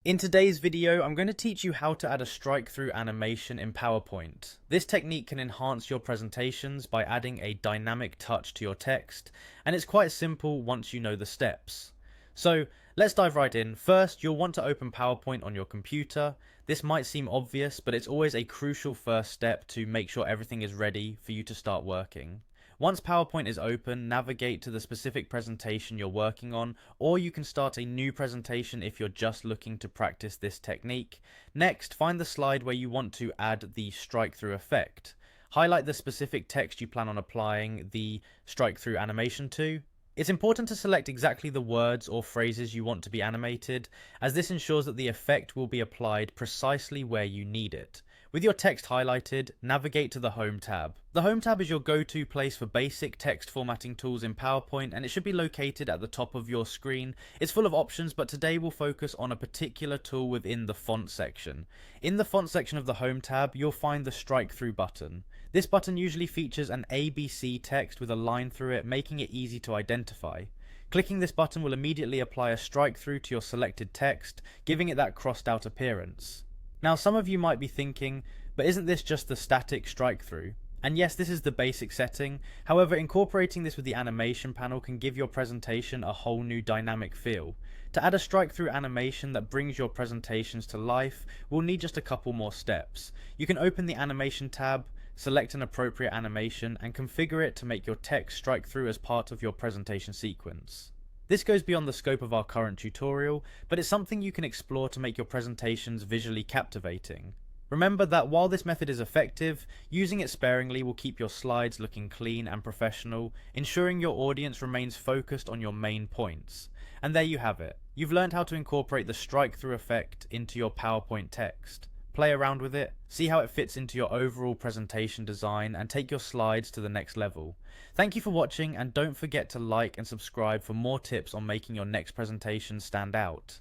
In today's video, I'm going to teach you how to add a strike-through animation in PowerPoint. This technique can enhance your presentations by adding a dynamic touch to your text, and it's quite simple once you know the steps. So let's dive right in. First, you'll want to open PowerPoint on your computer. This might seem obvious, but it's always a crucial first step to make sure everything is ready for you to start working. Once PowerPoint is open, navigate to the specific presentation you're working on, or you can start a new presentation if you're just looking to practice this technique. Next, find the slide where you want to add the strike-through effect. Highlight the specific text you plan on applying the strike-through animation to. It's important to select exactly the words or phrases you want to be animated, as this ensures that the effect will be applied precisely where you need it. With your text highlighted, navigate to the Home tab. The Home tab is your go-to place for basic text formatting tools in PowerPoint, and it should be located at the top of your screen. It's full of options, but today we'll focus on a particular tool within the font section. In the font section of the Home tab, you'll find the Strike-Through button. This button usually features an ABC text with a line through it, making it easy to identify. Clicking this button will immediately apply a strike-through to your selected text, giving it that crossed out appearance. Now, some of you might be thinking, but isn't this just the static strike-through? And yes, this is the basic setting. However, incorporating this with the animation panel can give your presentation a whole new dynamic feel. To add a strike-through animation that brings your presentations to life, we'll need just a couple more steps. You can open the animation tab, select an appropriate animation, and configure it to make your text strike through as part of your presentation sequence. This goes beyond the scope of our current tutorial, but it's something you can explore to make your presentations visually captivating. Remember that while this method is effective, using it sparingly will keep your slides looking clean and professional, ensuring your audience remains focused on your main points. And there you have it. You've learned how to incorporate the strike-through effect into your PowerPoint text. Play around with it, see how it fits into your overall presentation design, and take your slides to the next level. Thank you for watching, and don't forget to like and subscribe for more tips on making your next presentation stand out.